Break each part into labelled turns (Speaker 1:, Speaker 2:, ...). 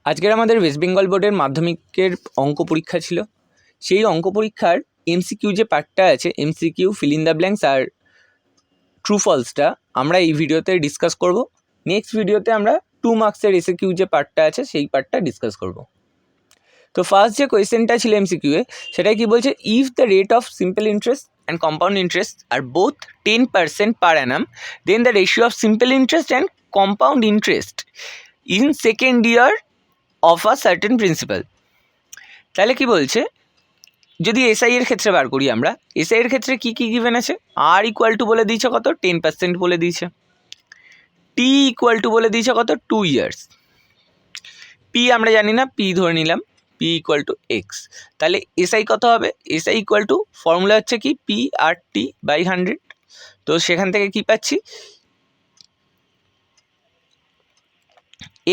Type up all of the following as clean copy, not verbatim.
Speaker 1: আজকের আমাদের ওয়েস্ট বেঙ্গল বোর্ডের মাধ্যমিকের অঙ্ক পরীক্ষা ছিল। সেই অঙ্ক পরীক্ষার এমসিকিউ যে পার্টটা আছে, MCQ fill in the blanks আর ট্রু ফলসটা আমরা এই ভিডিওতে ডিসকাস করব। নেক্সট ভিডিওতে আমরা 2 মার্কসের এসিকিউ যে পার্টটা আছে সেই পার্টটা ডিসকাস করব। তো ফার্স্ট যে কোয়েশ্চেনটা ছিল এমসিকিউয়ে, সেটাই কি বলছে, if the rate of simple interest and compound interest আর both 10% per annum, then the ratio of simple interest and compound interest in second year of a certain principal. তাহলে কি বলছে, যদি এসআই এর ক্ষেত্রে বার করি আমরা, এসআই এর ক্ষেত্রে কি কি গিভেন আছে, আর ইকুয়াল টু বলে দিয়েছে কত, 10% বলে দিয়েছে, টি ইকুয়াল টু বলে দিয়েছে কত, 2 ইয়ার্স, পি আমরা জানি না, পি ধরে নিলাম, পি ইকুয়াল টু এক্স। তাহলে এসআই কত হবে, এসআই ইকুয়াল টু ফর্মুলা হচ্ছে কি, পি আর টি বাই 100। তো সেখান থেকে কি পাচ্ছি,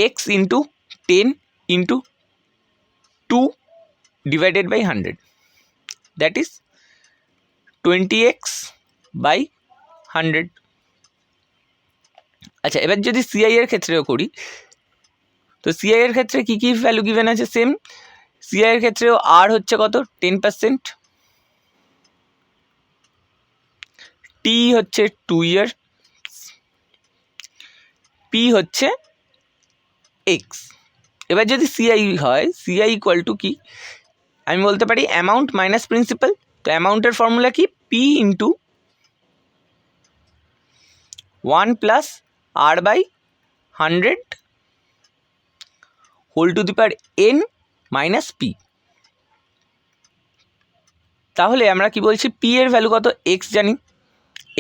Speaker 1: X into 10 into 2 divided by 100, that is 20x by 100। আচ্ছা, এবার যদি সিআই এর ক্ষেত্রেও করি, তো সিআই এর ক্ষেত্রে কী কী ভ্যালু গিভেন আছে, সেম সিআই এর ক্ষেত্রেও আর হচ্ছে কত, 10%, টি হচ্ছে 2 ইয়ার, পি হচ্ছে এক্স। এবার যদি সিআই হয়, সিআই ইকুয়াল টু কি, আমি বলতে পারি অ্যামাউন্ট মাইনাস প্রিন্সিপাল। তো অ্যামাউন্টের ফর্মুলা কি, P into 1 plus R by 100 whole to the power N minus P. তাহলে আমরা কি বলছি, পি এর ভ্যালু কত, এক্স জানি,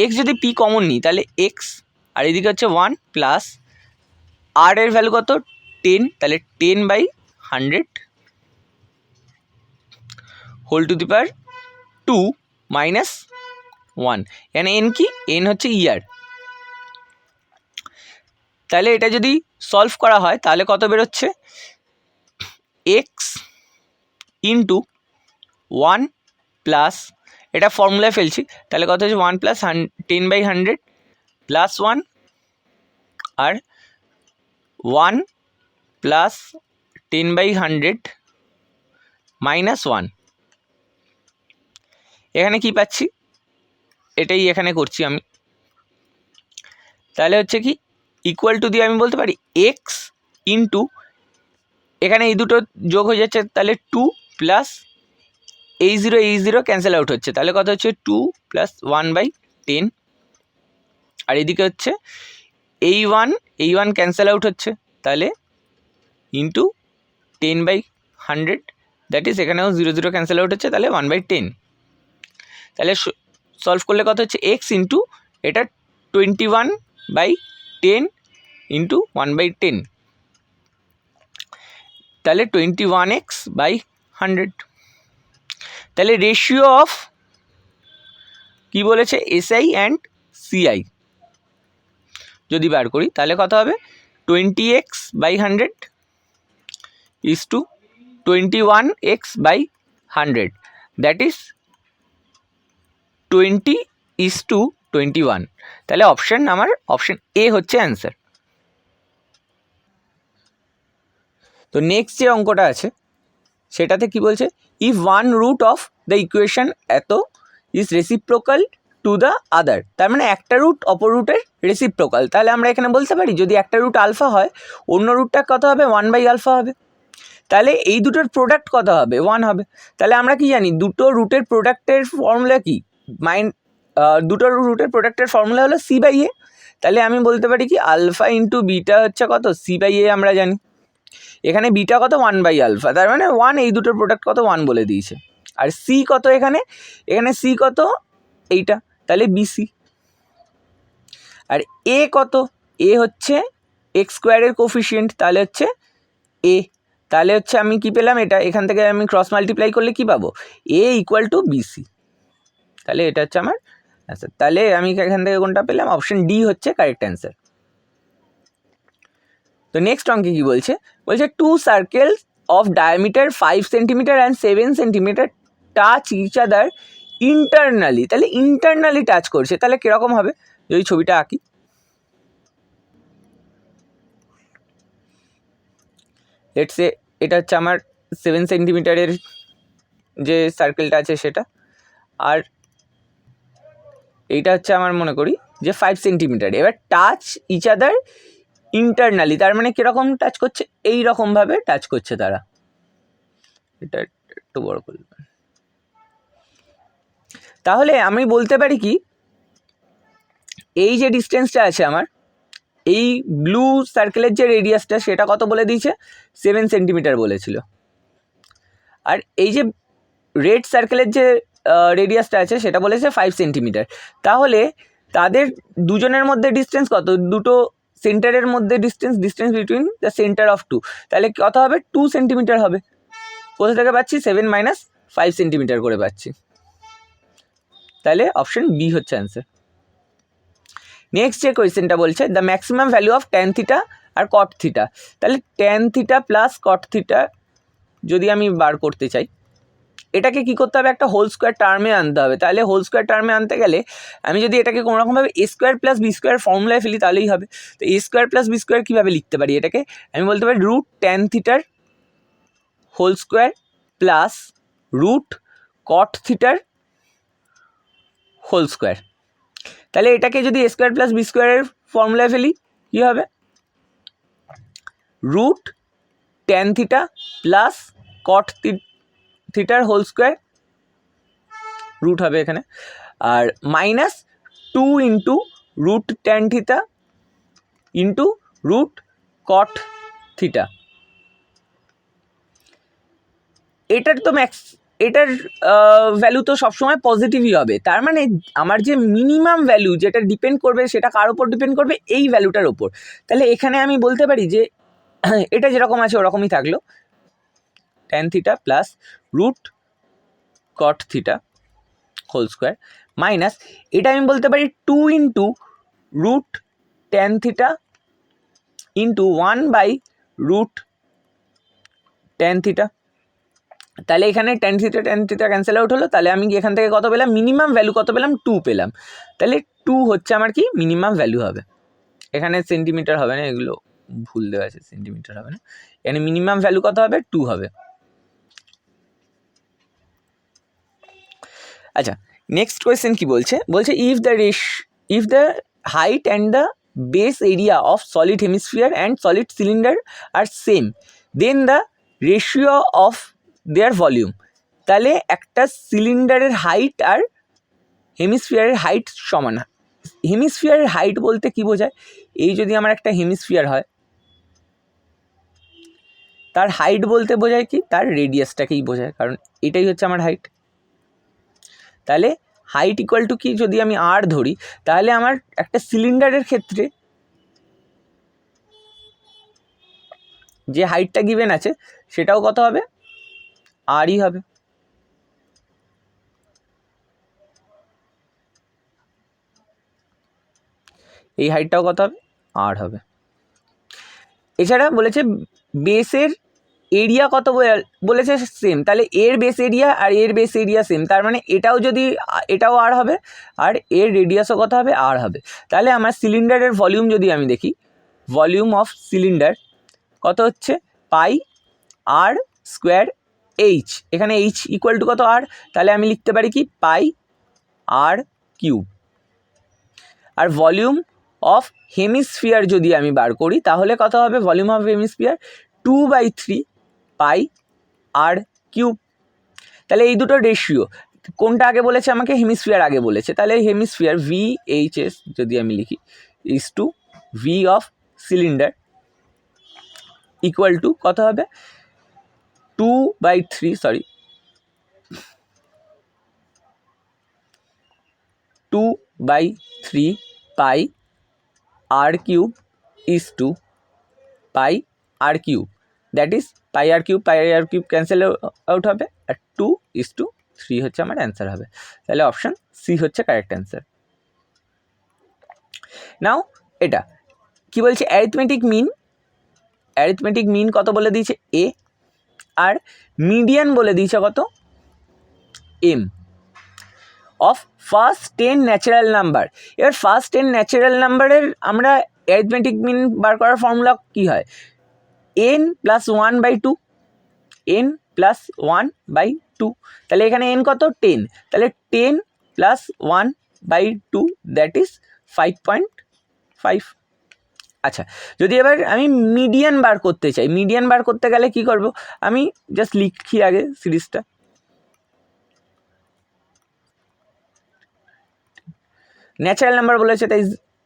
Speaker 1: এক্স যদি পি কমন নিই তাহলে এক্স, আর এদিকে হচ্ছে 1 প্লাস আর এর ভ্যালু কত, 10, তাহলে 10 by 100 whole to the power 2 minus 1। এখানে এন কি, এন হচ্ছে ইয়ার। তাহলে এটা যদি সলভ করা হয় তাহলে কত বেরোচ্ছে, এক্স ইন্টু 1 প্লাস, এটা ফর্মুলায় ফেলছি, তাহলে কত হচ্ছে 1 প্লাস 10 বাই 100 প্লাস 1 আর 1 প্লাস 10 বাই 100 মাইনাস 1। এখানে কি পাচ্ছি, এটাই এখানে করছি আমি। তাহলে হচ্ছে কি, ইকুয়াল টু দিয়ে আমি বলতে পারি এক্স ইন্টু, এখানে এই দুটো যোগ হয়ে যাচ্ছে, তাহলে 2 প্লাস এই জিরো ক্যান্সেল আউট হচ্ছে, তাহলে কত হচ্ছে 2 প্লাস 1 বাই 10, আর এদিকে হচ্ছে এই 1 ক্যান্সেল আউট হচ্ছে, তাহলে ইন্টু 10 বাই 100, দ্যাট ইজ এখানেও 0 ক্যান্সেল আউট হচ্ছে, তাহলে 1 বাই 10। তাহলে সলভ করলে কত হচ্ছে, এক্স ইন্টু এটা 21 বাই 10 ইন্টু 1 বাই 10, তাহলে 21x বাই 100। তাহলে রেশিও অফ কি বলেছে, এসআই অ্যান্ড সিআই যদি বার করি তাহলে কত হবে, 20x by 100 is to 21x by 100, that is 20:21। তাহলে আমার অপশন এ হচ্ছে অ্যান্সার। তো নেক্সট যে অঙ্কটা আছে সেটাতে কি বলছে, if one root of the equation এত is reciprocal to the other, তার মানে একটা রুট অপর রুটের রেসিপ্রোকাল। তাহলে আমরা এখানে বলতে পারি যদি একটা রুট আলফা হয়, অন্য রুটটা কত হবে, 1/α হবে। তাহলে এই দুটোর প্রোডাক্ট কত হবে, 1 হবে। তাহলে আমরা কি জানি, দুটো রুটের প্রোডাক্টের ফর্মুলা কি, দুটো রুটের প্রোডাক্টের ফর্মুলা হলো c/a। তাহলে আমি বলতে পারি কি, আলফা ইন্টু বিটা হচ্ছে কত, c/a আমরা জানি। এখানে বিটা কত, 1/α, তার মানে 1, এই দুটোর প্রোডাক্ট কত, 1 বলে দিয়েছে। আর সি কত, এখানে সি কত, এইটা, তাহলে বিসি। আর এ কত, এ হচ্ছে এক্স স্কোয়ারের কোফিশিয়েন্ট, তাহলে হচ্ছে এ। তাহলে হচ্ছে আমি কি পেলাম, এটা এখান থেকে আমি ক্রস মাল্টিপ্লাই করলে কি পাবো, এ ইকুয়াল টু বিসি। তাহলে এটা হচ্ছে আমার অ্যান্সার। তাহলে আমি এখান থেকে কোনটা পেলাম, অপশন ডি হচ্ছে কারেক্ট অ্যান্সার। তো নেক্সট অঙ্কে কি বলছে, two circles of diameter 5 centimetre and 7 centimetre touch each other internally. তাহলে ইন্টারনালি টাচ করছে, তাহলে কীরকম হবে, যদি ছবিটা আঁকি। লেটস সে এটা হচ্ছে আমার 7 সেন্টিমিটারের যে সার্কেলটা আছে সেটা, আর এইটা হচ্ছে আমার মনে করি যে 5 সেন্টিমিটার। এবার টাচ ইচ আদার ইন্টারনালি, তার মানে কীরকম টাচ করছে, এই রকমভাবে টাচ করছে তারা। এটা একটু বড় করবে। তাহলে আমি বলতে পারি কি, এই যে ডিস্টেন্সটা আছে আমার, এই ব্লু সার্কেলের যে রেডিয়াসটা সেটা কত বলে দিয়েছে, 7 সেন্টিমিটার বলেছিল, আর এই যে রেড সার্কেলের যে রেডিয়াসটা আছে সেটা বলেছে 5 সেন্টিমিটার। তাহলে তাদের দুজনের মধ্যে ডিস্টেন্স কত, দুটো সেন্টারের মধ্যে distance between the centre of two, তাহলে কত হবে, 2 সেন্টিমিটার হবে। কোথা থেকে পাচ্ছি, 7 মাইনাস 5 সেন্টিমিটার করে পাচ্ছি। তাহলে অপশন বি হচ্ছে অ্যান্সার। নেক্সট যে কোয়েশ্চেনটা বলছে the maximum value of tan theta আর কট থিটা। তাহলে tan theta plus cot theta যদি আমি বার করতে চাই, এটাকে কি করতে হবে, একটা হোল স্কোয়ার টার্মে আনতে হবে। তাহলে হোল স্কোয়ার টার্মে আনতে গেলে আমি যদি এটাকে কোনোরকমভাবে এ স্কোয়ার প্লাস বি স্কোয়ার ফর্মুলায় ফেলি তাহলেই হবে। তো এ স্কোয়ার প্লাস বি স্কোয়ার কীভাবে লিখতে পারি, এটাকে আমি বলতে পারি রুট ট্যান থিটার হোল স্কোয়ার প্লাস রুট কট থিটার হোল স্কোয়ার। তাহলে এটাকে যদি এ স্কোয়ার প্লাস বি স্কোয়ারের ফর্মুলায় ফেলি কী হবে, root tan theta plus cot থিটার হোল স্কোয়ার রুট হবে এখানে, আর minus 2 into root tan theta into root cot theta. এটার ভ্যালু তো সবসময় পজিটিভই হবে, তার মানে আমার যে মিনিমাম ভ্যালু যেটা ডিপেন্ড করবে সেটা কার ওপর ডিপেন্ড করবে, এই ভ্যালুটার ওপর। তাহলে এখানে আমি বলতে পারি যে এটা যেরকম আছে ওরকমই থাকলো, tan theta plus root cot theta whole square minus, এটা আমি বলতে পারি 2 into root tan theta into 1 by root tan theta. তাহলে এখানে ট্যান থিটা ক্যান্সেল আউট হলো, তাহলে আমি এখান থেকে কত পেলাম, মিনিমাম ভ্যালু কত পেলাম, 2 পেলাম। তাহলে 2 হচ্ছে আমার কি মিনিমাম ভ্যালু হবে। এখানে সেন্টিমিটার হবে না, এগুলো ভুল দেওয়া আছে, সেন্টিমিটার হবে না, এখানে মিনিমাম ভ্যালু কত হবে, 2 হবে। আচ্ছা, নেক্সট কোয়েশ্চেন কি বলছে, if the height and the base area of solid hemisphere and solid cylinder are same then the ratio of their volume. তাহলে একটা সিলিন্ডারের হাইট আর হেমিস্ফিয়ারের হাইট সমান। হেমিস্ফিয়ারের হাইট বলতে কি বোঝায়, এই যদি আমার একটা হেমিস্ফিয়ার হয় তার হাইট বলতে বোঝায় কি, তার রেডিয়াসটাকেই বোঝায়, কারণ এটাই হচ্ছে আমার হাইট। তাহলে হাইট ইকুয়াল টু কি, যদি আমি আর ধরি তাহলে আমার একটা সিলিন্ডারের ক্ষেত্রে যে হাইটটা গিভেন আছে সেটাও কত হবে, আরই হবে। এই হাইটটাও কত হবে, আর হবে। এছাড়া বলেছে বেসের এরিয়া কত বলেছে, সেম। তাহলে এর বেস এরিয়া আর এর বেস এরিয়া সেম, তার মানে এটাও আর হবে, আর এর রেডিয়াসও কত হবে, আর হবে। তাহলে আমার সিলিন্ডারের ভলিউম যদি আমি দেখি, ভলিউম অফ সিলিন্ডার কত হচ্ছে, পাই আর স্কোয়ার এইচ। এখানে এইচ ইকুয়াল টু কত, আর, তাহলে আমি লিখতে পারি কি, পাই আর কিউব। আর ভলিউম অফ হেমিস্ফিয়ার যদি আমি বার করি তাহলে কত হবে, volume of hemisphere 2/3 pi r cube. তাহলে এই দুটো রেশিও, কোনটা আগে বলেছে আমাকে, হেমিস্ফিয়ার আগে বলেছে, তাহলে হেমিস্ফিয়ার VHS যদি আমি লিখি is to V of cylinder equal to কত হবে, 2/3 pi r cube is to pi r cube, that is pi r cube cancel out হবে, আর 2:3 হচ্ছে আমার অ্যান্সার হবে। তাহলে অপশান সি হচ্ছে কারেক্ট অ্যান্সার। নাও এটা কি বলছে, অ্যারিথমেটিক মিন কত বলে দিয়েছে, এ, আর মিডিয়ান বলে দিয়েছে কত, M, of first 10 natural number. এবার ফার্স্ট 10 ন্যাচারাল নাম্বারের আমরা অ্যারিথমেটিক মিন বার করার ফর্মুলা কী হয়, n প্লাস 1/2, n প্লাস 1/2, তাহলে এখানে n কত 10, তাহলে 10 প্লাস 1/2 দ্যাট ইজ 5.5। আচ্ছা, যদি এবার আমি মিডিয়ান বার করতে চাই, মিডিয়ান বার করতে গেলে কি করব, আমি জাস্ট লিখি আগে সিরিজটা। ন্যাচারাল নাম্বার বলেছে তাই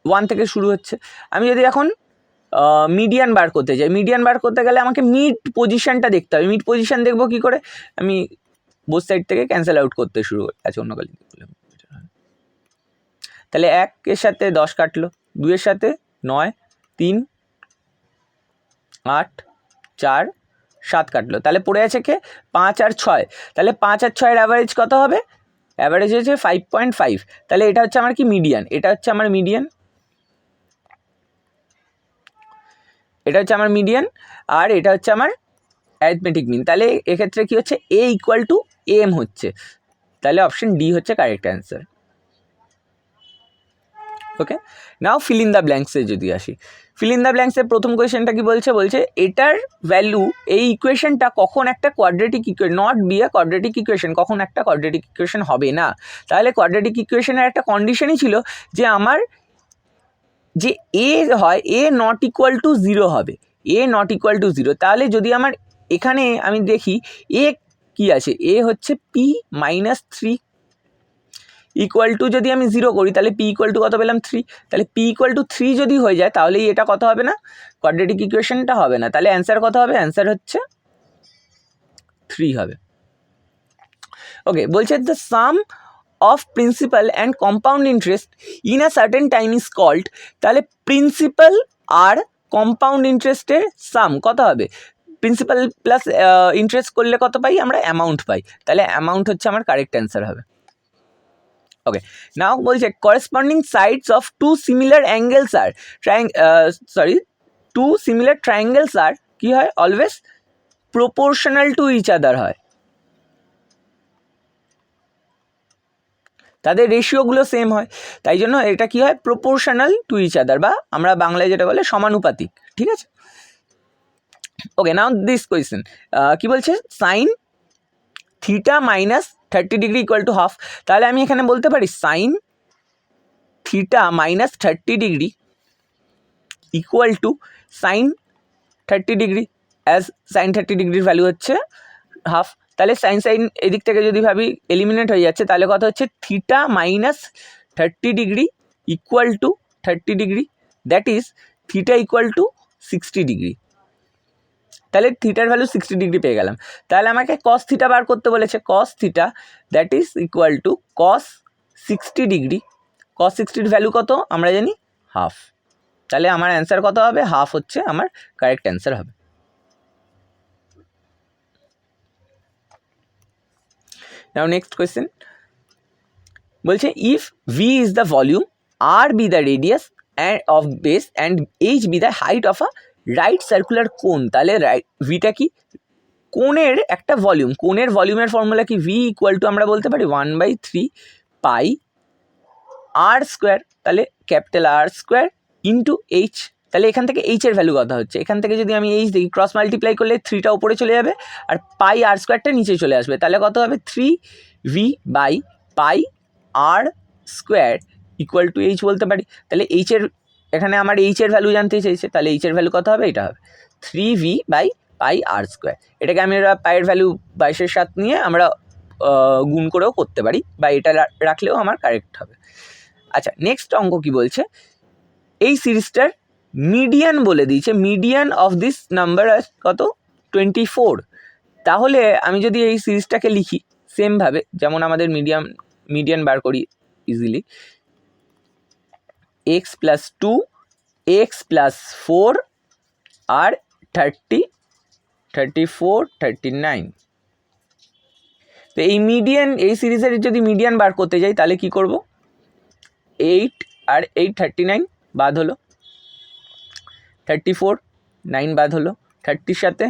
Speaker 1: 1 থেকে শুরু হচ্ছে। আমি যদি এখন মিডিয়ান বার করতে চাই, মিডিয়ান বার করতে গেলে আমাকে মিড পজিশনটা দেখতে হবে। মিড পজিশন দেখবো কি করে, আমি বোথ সাইড থেকে ক্যান্সেল আউট করতে শুরু করি। আচ্ছা, অন্য কালি, তাহলে 1 এর সাথে 10 কাটলো, 2 এর সাথে 9, 3, 8, 4, 7 কাটলো, তাহলে পড়ে আছে কে 5 আর 6, তাহলে 5 আর 6 এর অ্যাভারেজ কত হবে, অ্যাভারেজ হচ্ছে 5.5, তাহলে এটা হচ্ছে আমার কি মিডিয়ান, এটা হচ্ছে আমার মিডিয়ান, এটা হচ্ছে আমার মিডিয়ান, আর এটা হচ্ছে আমার অ্যারিথমেটিক মিন। তাহলে এক্ষেত্রে কি হচ্ছে, এ ইকুয়াল টু এম হচ্ছে, তাহলে অপশন ডি হচ্ছে correct answer. Okay, now fill in the ব্ল্যাঙ্কসে যদি আসি, ফিল ইন দ্য ব্ল্যাঙ্কসের প্রথম কোয়েশ্চেনটা কি বলছে, বলছে এটার ভ্যালু, এই ইকুয়েশনটা কখন একটা quadratic equation, not be a quadratic equation, কখন একটা কোয়াড্রেটিক ইকুয়েশন হবে না। তাহলে কোয়াড্রেটিক ইকুয়েশনের একটা কন্ডিশনই ছিল যে আমার যে এ হয়, এ নট ইকুয়াল টু 0 হবে, এ নট ইকুয়াল টু 0। তাহলে যদি আমার এখানে আমি দেখি এ কি আছে, এ হচ্ছে পি মাইনাস 3 ইকুয়াল টু, যদি আমি 0 করি তাহলে পি ইকুয়াল টু কত পেলাম 3, তাহলে পি ইকুয়াল টু 3 যদি হয়ে যায় তাহলেই এটা কত হবে না, কোয়াড্রেটিক ইকুয়েশনটা হবে না। তাহলে অ্যান্সার কত হবে, অ্যান্সার হচ্ছে 3 হবে। ওকে, বলছে the sum of principal and compound interest in a certain time is called, তাহলে প্রিন্সিপাল আর কম্পাউন্ড ইন্টারেস্টের সাম কত হবে, প্রিন্সিপাল প্লাস ইন্টারেস্ট করলে কত পাই আমরা, অ্যামাউন্ট পাই, তাহলে অ্যামাউন্ট হচ্ছে আমার কারেক্ট অ্যান্সার হবে। ওকে, নাও বলছে corresponding sides of two similar angles আর টু সিমিলার ট্রায়াঙ্গেলস আর কি হয়, always proportional to each other হয়, তাদের রেশিওগুলো সেম হয়, তাই জন্য এটা কি হয়, প্রপোর্শনাল টু ইচ আদার, বা আমরা বাংলায় যেটা বলে সমানুপাতিক। ঠিক আছে, ওকে, নাও দিস কোয়েশ্চেন কি বলছে, sine theta minus 30 degree equal to half, তাহলে আমি এখানে বলতে পারি sine theta minus 30 degree equal to sine 30 degree, as sine 30 ডিগ্রির ভ্যালু হচ্ছে হাফ, তাহলে সাইন সাইন এদিক থেকে যদি ভাবি এলিমিনেট হয়ে যাচ্ছে, তাহলে কত হচ্ছে theta minus 30 degree equal two 30 degree, that is theta equal to 60 degree, তাহলে থিটার ভ্যালু 60 ডিগ্রি পেয়ে গেলাম। তাহলে আমাকে কস থিটা বার করতে বলেছে, cos theta that is equal to cos 60 degree, cos 60-র ভ্যালু কত আমরা জানি হাফ, তাহলে আমার অ্যান্সার কত হবে, হাফ হচ্ছে আমার কারেক্ট অ্যান্সার হবে। নাও নেক্সট কোয়েশ্চেন, বলছে if V is the volume, R be the radius of base and H be the height of a right circular cone, তাহলে ভিটা কি, কোণের একটা ভলিউম, কোণের ভলিউমের ফর্মুলা কি, ভি ইকুয়াল টু আমরা বলতে পারি 1/3 পাই আর স্কোয়ার, তাহলে capital R square into H, তাহলে এখান থেকে এইচের ভ্যালু কথা হচ্ছে, এখান থেকে যদি আমি এইচ দেখি ক্রস মাল্টিপ্লাই করলে 3টা উপরে চলে যাবে আর পাই আর স্কোয়ারটা নিচে চলে আসবে, তাহলে কত হবে 3v by pi R square equal to H বলতে পারি। তাহলে এইচের, এখানে আমার এইচের ভ্যালু জানতে চাইছে, তাহলে এইচের ভ্যালু কত হবে, এটা হবে 3v by pi R square, এটাকে আমি পাইয়ের ভ্যালু 22/7 নিয়ে আমরা গুণ করেও করতে পারি, বা এটা রাখলেও আমার কারেক্ট হবে। আচ্ছা, নেক্সট অঙ্ক কি বলছে, এই সিরিজটার মিডিয়ান বলে দিয়েছে, মিডিয়ান অফ দিস নাম্বার কত 24, তাহলে আমি যদি এই সিরিজটাকে লিখি সেমভাবে যেমন আমাদের মিডিয়ান বার করি easily, x plus 2 x plus 4 আর 30 34 39, তো এই মিডিয়ান, এই সিরিজের যদি মিডিয়ান বার করতে যাই তাহলে কি করব, 8 আর 8 39 বাদ হলো, 34 9 বাদ হলো, 30-র সাথে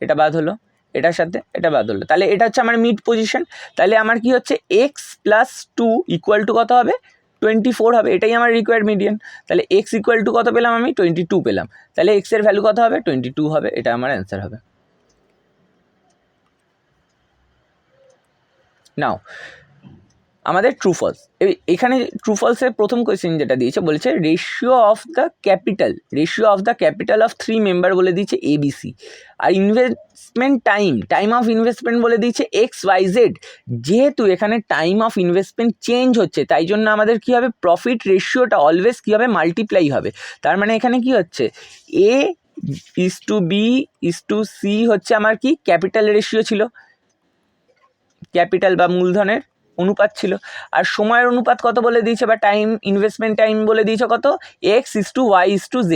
Speaker 1: এটা বাদ হলো, এটার সাথে এটা বাদ হলো, তাহলে এটা হচ্ছে আমার মিড পজিশন, তাহলে আমার কি হচ্ছে x প্লাস 2 ইকুয়াল টু কত হবে 24 হবে, এটাই আমার রিকোয়ার্ড মিডিয়ান। তাহলে এক্স ইকুয়াল টু কত পেলাম আমি? 22 পেলাম। তাহলে এক্সের ভ্যালু কত হবে? 22 হবে, এটা আমার অ্যান্সার হবে। নাও আমাদের ট্রু ফলস, এখানে ট্রু ফলসের প্রথম কোয়েশ্চেন যেটা দিয়েছে বলেছে ratio of the capital of 3 member বলে দিয়েছে ABC, আর ইনভেস্টমেন্ট টাইম অফ ইনভেস্টমেন্ট বলে দিয়েছে XYZ। যেহেতু এখানে টাইম অফ ইনভেস্টমেন্ট চেঞ্জ হচ্ছে, তাই জন্য আমাদের কী হবে? প্রফিট রেশিওটা অলওয়েজ কী হবে? মাল্টিপ্লাই হবে। তার মানে এখানে কি হচ্ছে? A:B:C হচ্ছে আমার কি ক্যাপিটাল রেশিও ছিল, ক্যাপিটাল বা মূলধনের অনুপাত ছিল। আর সময়ের অনুপাত কত বলে দিয়েছে, বা ইনভেস্টমেন্ট টাইম বলে দিয়েছে কত? X:Y:Z।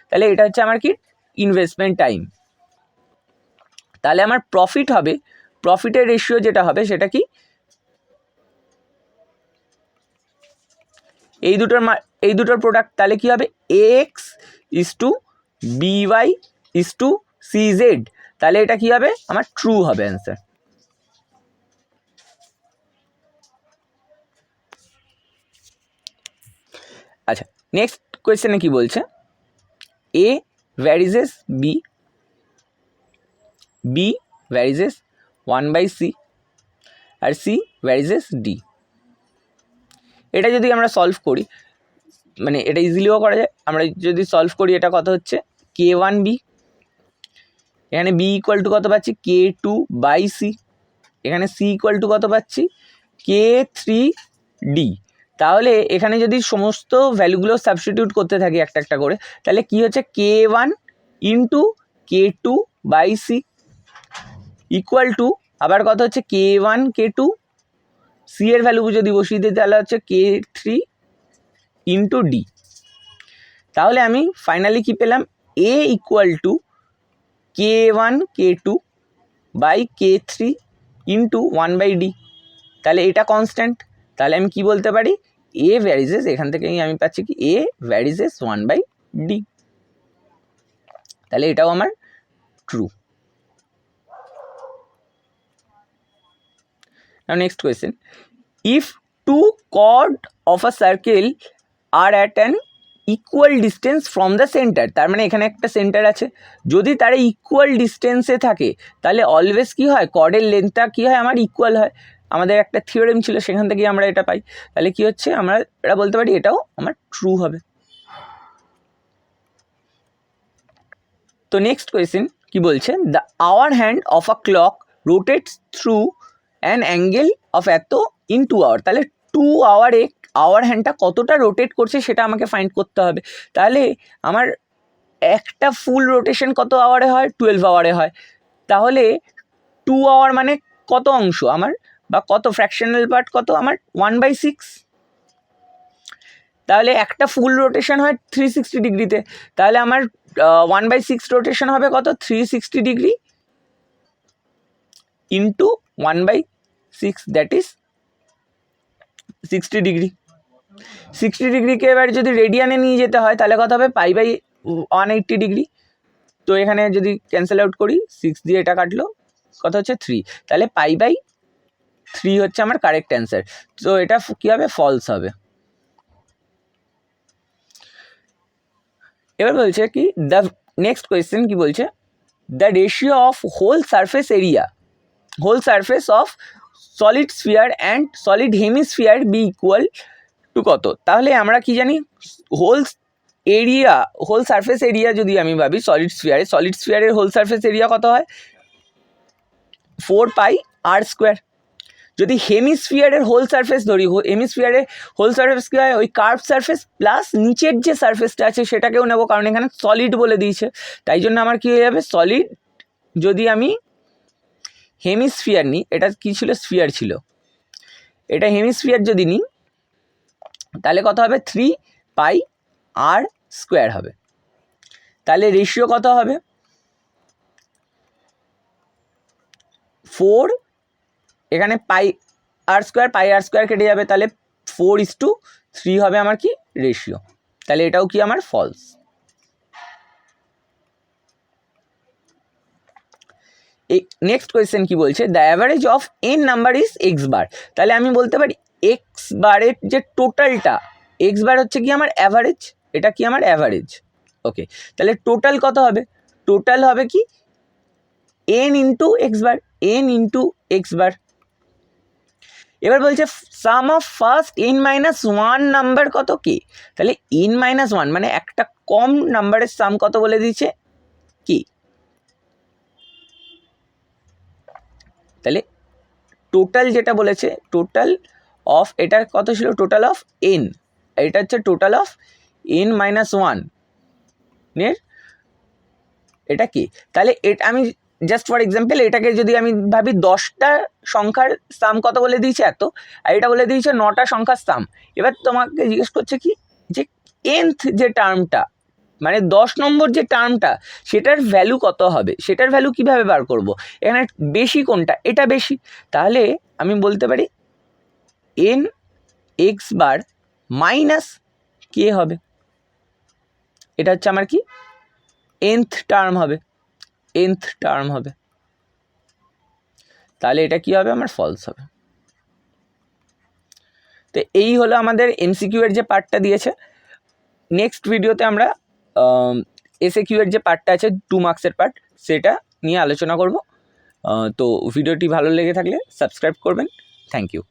Speaker 1: তাহলে এটা হচ্ছে আমার কি ইনভেস্টমেন্ট টাইম। তাহলে আমার প্রফিট হবে, প্রফিটের রেশিও যেটা হবে সেটা কি? এই দুটোর প্রোডাক্ট। তাহলে কি হবে? X:BY:CZ। তাহলে এটা কি হবে? আমার ট্রু হবে অ্যান্সার। আচ্ছা, নেক্সট কোয়েশ্চেনে কি বলছে? A varies B varies 1/C, আর C ভ্যারিজেস D। এটা যদি আমরা সলভ করি, মানে এটা ইজিলিও করা যায়। আমরা যদি সলভ করি, এটা কত হচ্ছে? K1B, এখানে B ইকুয়াল টু কত পাচ্ছি? K2/C, এখানে C ইকুয়াল টু কত পাচ্ছি? K3D। তাহলে এখানে যদি সমস্ত ভ্যালুগুলো সাবস্টিটিউট করতে থাকি একটা একটা করে, তাহলে কি হচ্ছে? K1 into K2/C equal to আবার কত হচ্ছে? K1 K2, C এর ভ্যালু যদি বসিয়ে দিই তাহলে হচ্ছে K3 ইন্টু D। তাহলে আমি ফাইনালি কি পেলাম? A equal to K1 K2 by K3 into 1/D। তাহলে এটা কনস্ট্যান্ট। তাহলে আমি কি বলতে পারি? A ভ্যারিজেস, এখান থেকেই আমি পাচ্ছি কি A ভ্যারিজেস 1/D। তাহলে এটাও আমার true. Now next question, if two chord of a circle are at an equal distance from the center, তার মানে এখানে একটা সেন্টার আছে, যদি তারা ইকুয়াল ডিস্টেন্সে থাকে তাহলে অলওয়েজ কি হয়? কর্ডের লেন্থটা কি হয়? আমার ইকুয়াল হয়। আমাদের একটা থিওরেম ছিল, সেখান থেকে আমরা এটা পাই। তাহলে কি হচ্ছে? আমরা এটা বলতে পারি এটাও আমার ট্রু হবে। তো নেক্সট কোয়েশ্চেন কি বলছে? The hour hand of a clock rotates through an angle of এত ইন 2 আওয়ার। তাহলে 2 আওয়ারে আওয়ার হ্যান্ডটা কতটা রোটেট করছে সেটা আমাকে ফাইন্ড করতে হবে। তাহলে আমার একটা ফুল রোটেশন কত আওয়ারে হয়? 12 আওয়ারে হয়। তাহলে 2 আওয়ার মানে কত অংশ আমার, বা কত ফ্র্যাকশনাল পার্ট কত আমার? 1/6। তাহলে একটা ফুল রোটেশন হয় 360 ডিগ্রিতে, তাহলে আমার 1/6 রোটেশন হবে কত? 360 degree into 1/6, that is 60 degree. 60 ডিগ্রিকে এবার যদি রেডিয়ানে নিয়ে যেতে হয় তাহলে কত হবে? π/180 ডিগ্রি। তো এখানে যদি ক্যান্সেল আউট করি, 6 দিয়ে এটা কাটলো, কত হচ্ছে? 3। তাহলে π/3 হচ্ছে আমার কারেক্ট অ্যান্সার। তো এটা কী হবে? ফলস হবে। এবার বলছে কি দ্য নেক্সট কোয়েশ্চেন কি বলছে? The ratio of whole surface of solid sphere and solid hemisphere be equal to কত? তাহলে আমরা কি জানি? হোল সারফেস এরিয়া যদি আমি ভাবি সলিড স্ফিয়ারের হোল সারফেস এরিয়া কত হয়? 4πr²। যদি হেমিস্ফিয়ারের হোল সারফেস ধরি, হেমিস্ফিয়ারের হোল সারফেস কী হয়? ওই কার্ভ সারফেস প্লাস নিচের যে সারফেসটা আছে সেটাকেও নেব, কারণ এখানে সলিড বলে দিয়েছে। তাই জন্য আমার কী হয়ে যাবে? সলিড যদি আমি হেমিস্ফিয়ার নিই, এটা কী ছিল? স্ফিয়ার ছিল। এটা হেমিস্ফিয়ার যদি নিই তাহলে কত হবে? 3πr² হবে। তাহলে রেশিও কত হবে? 4, এখানে πr² কেটে যাবে, তাহলে 4:3 হবে আমার কি রেশিও। তাহলে এটাও কি আমার ফলস। নেক্সট কোয়েশ্চেন কি বলছে? The average of n number is x বার। তাহলে আমি বলতে পারি x বারের যে টোটালটা এক্স বার হচ্ছে কি আমার অ্যাভারেজ, এটা কি আমার অ্যাভারেজ। ওকে, তাহলে টোটাল কত হবে? টোটাল হবে কি n into x bar, n into x bar. এবার বলছে sum of first n minus one number কত কি, তাহলে এন মাইনাস ওয়ান মানে একটা কম নাম্বারের সাম কত বলে দিচ্ছে কি, তাহলে টোটাল যেটা বলেছে টোটাল অফ, এটা কত ছিল টোটাল অফ এন, এটা হচ্ছে total of N minus one এর এটা কি, তাহলে এটা আমি জাস্ট ফর এক্সাম্পল এটাকে যদি আমি ভাবি 10টা সংখ্যার সাম কত বলে দিয়েছে এত, আর এটা বলে দিয়েছে 9টা সংখ্যার সাম। এবার তোমাকে জিজ্ঞেস করছে কি যে nth যে টার্মটা মানে 10 নম্বর যে টার্মটা সেটার ভ্যালু কত হবে, সেটার ভ্যালু কিভাবে বার করব, এখানে বেশি কোনটা, এটা বেশি, তাহলে আমি বলতে পারি এন এক্স বার মাইনাস কে হবে, এটা হচ্ছে আমার কি nth টার্ম হবে, nth টার্ম হবে, তাহলে এটা কি হবে আমার ফলস হবে। তো এই হলো আমাদের এমসিকিউ এর যে পার্টটা দিয়েছে। নেক্সট ভিডিওতে আমরা এসএকিউ এর যে পার্টটা আছে 2 মার্কসের পার্ট সেটা নিয়ে আলোচনা করব। তো ভিডিওটি ভালো লেগে থাকলে সাবস্ক্রাইব করবেন। Thank you.